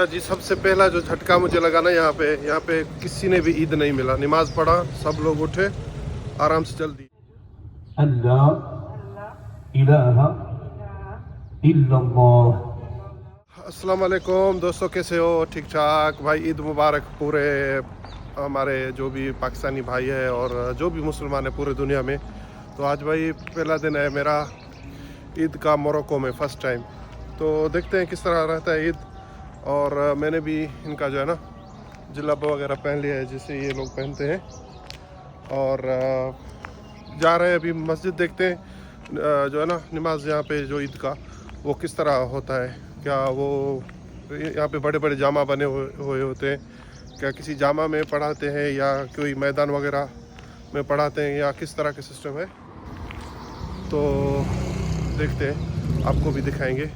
जी सबसे पहला जो झटका मुझे लगा ना यहाँ पे किसी ने भी ईद नहीं मिला। नमाज पढ़ा, सब लोग उठे, आराम से चल दी। अल्लाह इलाहा इल्लल्लाह। अस्सलाम वालेकुम दोस्तों, कैसे हो? ठीक ठाक भाई। ईद मुबारक पूरे हमारे जो भी पाकिस्तानी भाई है और जो भी मुसलमान है पूरे दुनिया में। तो आज भाई पहला दिन है मेरा ईद का मोरक्को में, फ़र्स्ट टाइम। तो देखते हैं किस तरह रहता है ईद। और मैंने भी इनका जो है ना जिलाबा वगैरह पहन लिया है जिसे ये लोग पहनते हैं। और जा रहे हैं अभी मस्जिद, देखते हैं जो है ना नमाज यहाँ पे जो ईद का वो किस तरह होता है। क्या वो यहाँ पे बड़े बड़े जामा बने हुए होते हैं, क्या किसी जामा में पढ़ाते हैं या कोई मैदान वगैरह में पढ़ाते हैं, या किस तरह का सिस्टम है। तो देखते हैं, आपको भी दिखाएंगे।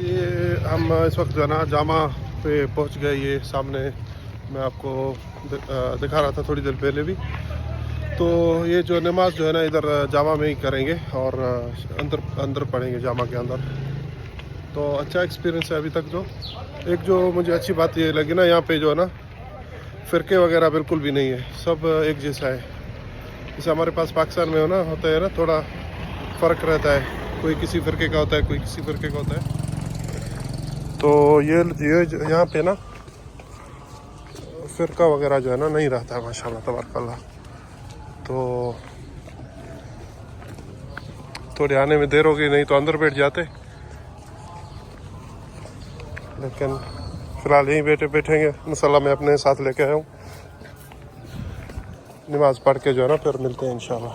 ये हम इस वक्त जो है ना जामा पे पहुंच गए। ये सामने मैं आपको दिखा रहा था थोड़ी देर पहले भी। तो ये जो नमाज जो है ना इधर जामा में ही करेंगे और अंदर पढ़ेंगे जामा के अंदर। तो अच्छा एक्सपीरियंस है अभी तक। जो मुझे अच्छी बात ये लगी ना, यहाँ पे जो है ना फ़िरके वगैरह बिल्कुल भी नहीं है, सब एक जैसा है। जैसे हमारे पास पाकिस्तान में होता है ना, थोड़ा फ़र्क रहता है, कोई किसी फ़िरके का होता है, कोई किसी फ़िरके का होता है। तो ये यहाँ पे ना फ़िरका वगैरह जो है ना नहीं रहता है, माशाल्लाह तबारकल्लाह। तो थोड़े आने में देर हो गई, नहीं तो अंदर बैठ जाते। लेकिन फ़िलहाल यहीं बैठेंगे। मसल्ला मैं अपने साथ लेके आया हूँ। नमाज पढ़ के जो है ना फिर मिलते हैं इंशाल्लाह।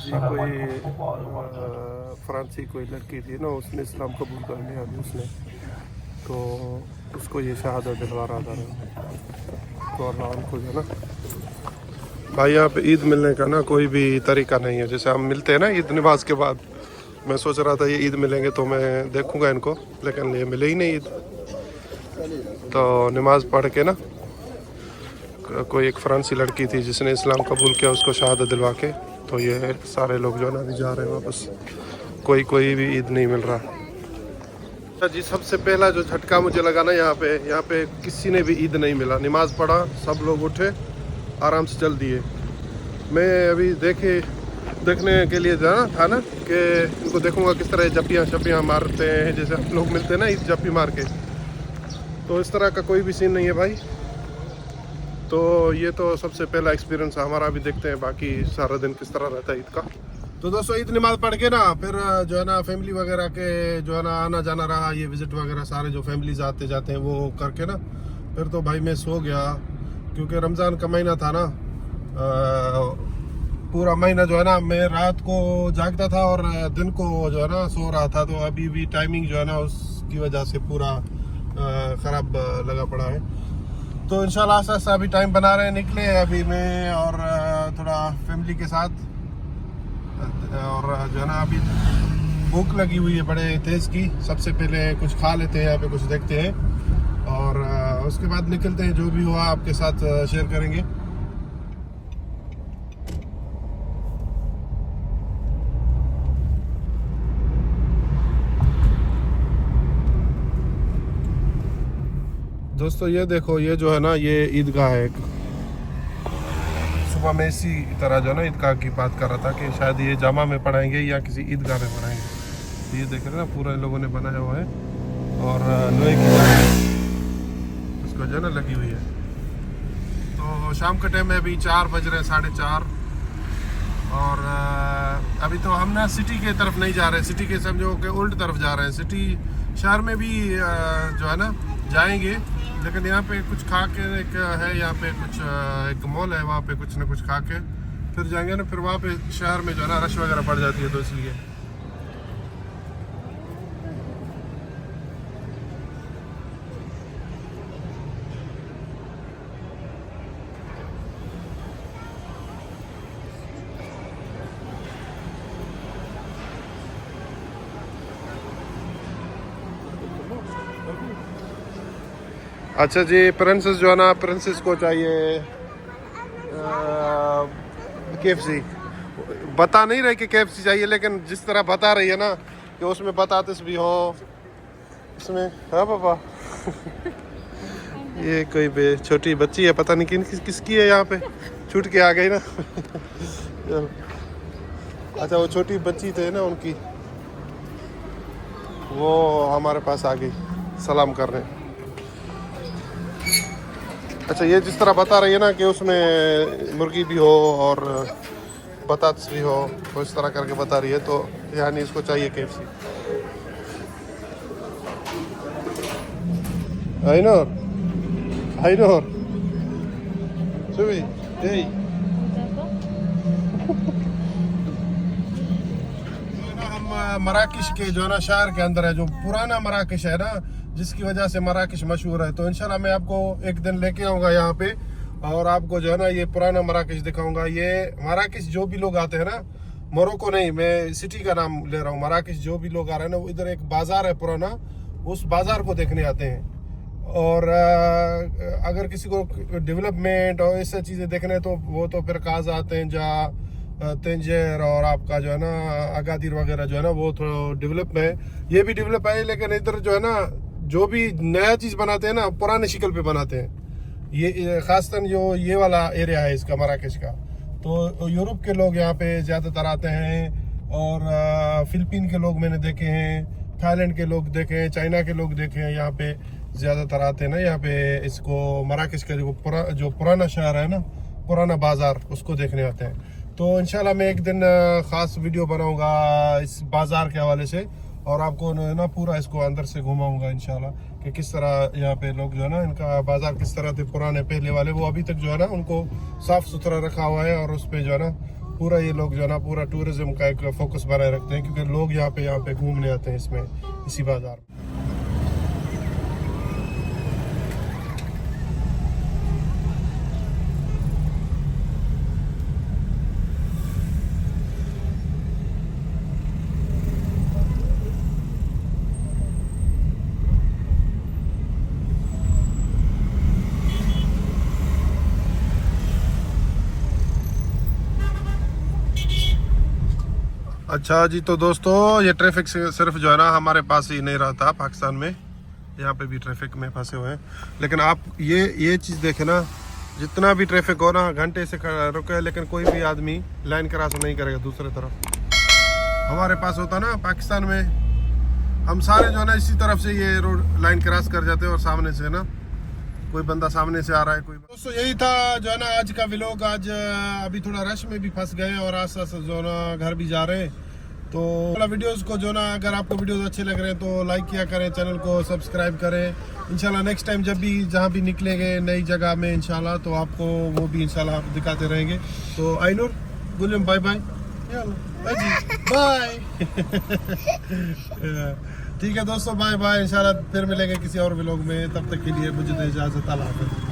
कोई फ्रांसी कोई लड़की थी ना, उसने इस्लाम कबूल कर लिया अभी उसने, तो उसको ये शहादत दिलवा रहा था। तो अल्लाह उनको जो है ना भाई, यहाँ पे ईद मिलने का ना कोई भी तरीका नहीं है। जैसे हम मिलते हैं ना ईद नमाज के बाद, मैं सोच रहा था ये ईद मिलेंगे तो मैं देखूंगा इनको, लेकिन ये मिले ही नहीं ईद। तो नमाज पढ़ के ना कोई एक फ्रांसी लड़की थी जिसने इस्लाम कबूल किया, उसको शहादत दिलवा के, तो ये सारे लोग जो है ना अभी जा रहे हैं वापस। कोई भी ईद नहीं मिल रहा। जी सबसे पहला जो झटका मुझे लगा ना यहाँ पे किसी ने भी ईद नहीं मिला। नमाज पढ़ा, सब लोग उठे, आराम से चल दिए। मैं अभी देखने के लिए जाना था ना कि इनको देखूंगा किस तरह जप्पियाँ मारते हैं, जैसे हम लोग मिलते हैं ना ईद जप्पी मार के। तो इस तरह का कोई भी सीन नहीं है भाई। तो ये तो सबसे पहला एक्सपीरियंस है हमारा। अभी देखते हैं बाकी सारा दिन किस तरह रहता है ईद का। तो दोस्तों ईद नमाज पढ़ के ना फिर जो है ना फैमिली वगैरह के जो है ना आना जाना रहा, ये विज़िट वगैरह सारे जो फैमिलीज आते जाते हैं वो करके ना फिर तो भाई मैं सो गया, क्योंकि रमज़ान का महीना था ना। पूरा महीना जो है ना मैं रात को जागता था और दिन को जो है ना सो रहा था। तो अभी भी टाइमिंग जो है ना उसकी वजह से पूरा ख़राब लगा पड़ा है। तो इंशाल्लाह आस्ता आस्ता अभी टाइम बना रहे हैं, निकले अभी मैं और थोड़ा फैमिली के साथ। और जो है ना अभी भूख लगी हुई है बड़े तेज़ की। सबसे पहले कुछ खा लेते हैं, यहाँ पे कुछ देखते हैं और उसके बाद निकलते हैं। जो भी हुआ आपके साथ शेयर करेंगे। दोस्तों ये देखो, ये जो है ना ये ईदगाह है। सुबह में इसी तरह जो है ना ईदगाह की बात कर रहा था कि शायद ये जामा में पढ़ाएंगे या किसी ईदगाह में पढ़ाएंगे। ये देख रहे हैं ना पूरा इन लोगों ने बनाया हुआ है और लोहे की उसको जो है ना लगी हुई है। तो शाम का टाइम में अभी 4 बज रहे हैं, 4:30। और अभी तो हम ना सिटी के तरफ नहीं जा रहे, सिटी के समझो कि उल्ट तरफ जा रहे हैं। सिटी शहर में भी जो है ना जाएंगे, लेकिन यहाँ पे कुछ खा के एक है, यहाँ पे कुछ एक मॉल है, वहाँ पे कुछ ना कुछ खा के फिर जाएंगे ना। फिर वहाँ पे शहर में जो है ना रश वगैरह पड़ जाती है, तो इसलिए। अच्छा जी, प्रिंसेस जो है ना, प्रिंसेस को चाहिए KFC। बता नहीं रहे कि KFC चाहिए, लेकिन जिस तरह बता रही है ना कि उसमें बताते भी हो इसमें। हाँ पापा ये कोई छोटी बच्ची है, पता नहीं किसकी है, यहाँ पे छूट के आ गई ना अच्छा, वो छोटी बच्ची थे ना उनकी, वो हमारे पास आ गई सलाम करने। अच्छा, ये जिस तरह बता रही है ना कि उसमें मुर्गी भी हो और बतास भी हो, तो इस तरह करके बता रही है, तो यानी इसको चाहिए KFC। Ainur Subi, hey। हम मराकश के जो है ना शहर के अंदर है, जो पुराना मराकश है ना, जिसकी वजह से मराकश मशहूर है। तो इंशाल्लाह मैं आपको एक दिन लेके आऊँगा यहाँ पे, और आपको जो है ना ये पुराना मराकश दिखाऊंगा। ये मराकश जो भी लोग आते हैं ना, मोरक्को नहीं, मैं सिटी का नाम ले रहा हूँ। मराकश जो भी लोग आ रहे हैं ना, वो इधर एक बाजार है पुराना, उस बाजार को देखने आते हैं। और अगर किसी को डेवलपमेंट और ऐसा चीज़ें देखने हैं, तो वो तो फिर काज आते हैं, जहाँ तंजेर और आपका जो है ना अगादिर वगैरह जो है ना, वो थोड़ा डेवलप है। ये भी डेवलप है, लेकिन इधर जो है ना जो भी नया चीज़ बनाते हैं ना, पुराने शिकल पे बनाते हैं। ये खासतन जो ये वाला एरिया है इसका, मराकश का, तो यूरोप के लोग यहाँ पे ज़्यादातर आते हैं, और फिलिपीन के लोग मैंने देखे हैं, थाईलैंड के लोग देखे हैं, चाइना के लोग देखे हैं, यहाँ पे ज़्यादातर आते हैं ना यहाँ पे। इसको मराकश का जो पुराना शहर है ना, पुराना बाज़ार, उसको देखने आते हैं। तो इंशाल्लाह मैं एक दिन ख़ास वीडियो बनाऊंगा इस बाज़ार के हवाले से, और आपको ना पूरा इसको अंदर से घुमाऊंगा इंशाल्लाह, कि किस तरह यहाँ पे लोग जो है ना, इनका बाज़ार किस तरह थे पुराने पहले वाले, वो अभी तक जो है ना उनको साफ़ सुथरा रखा हुआ है। और उस पर जो है ना पूरा ये लोग जो है ना पूरा टूरिज़्म का एक फोकस बनाए रखते हैं, क्योंकि लोग यहाँ पे घूमने आते हैं इसमें, इसी बाज़ार में। अच्छा जी, तो दोस्तों ये ट्रैफिक से सिर्फ जो है ना हमारे पास ही नहीं रहता, पाकिस्तान में यहाँ पे भी ट्रैफिक में फंसे हुए हैं। लेकिन आप ये चीज़ देखें ना, जितना भी ट्रैफिक हो ना, घंटे से रुके, लेकिन कोई भी आदमी लाइन क्रॉस नहीं करेगा दूसरे तरफ। हमारे पास होता ना पाकिस्तान में, हम सारे जो है ना इसी तरफ से ये रोड लाइन क्रॉस कर जाते हैं, और सामने से ना कोई बंदा सामने से आ रहा है कोई। दोस्तों यही था जो है ना आज का व्लॉग। आज अभी थोड़ा रश में भी फंस गए, और आस-पास जो है ना घर भी जा रहे हैं। तो वीडियोस को जो ना, अगर आपको वीडियोस अच्छे लग रहे हैं तो लाइक किया करें, चैनल को सब्सक्राइब करें। इंशाल्लाह नेक्स्ट टाइम जब भी जहाँ भी निकलेंगे नई जगह में इंशाल्लाह, तो आपको वो भी इंशाल्लाह आप दिखाते रहेंगे। तो आइनूर गुलम, बाय बाय, बाय ठीक है दोस्तों, बाय बाय। इंशाल्लाह फिर मिलेंगे किसी और व्लॉग में, तब तक के लिए मुझे दे इजाज़त। अल्लाह हाफ़िज़।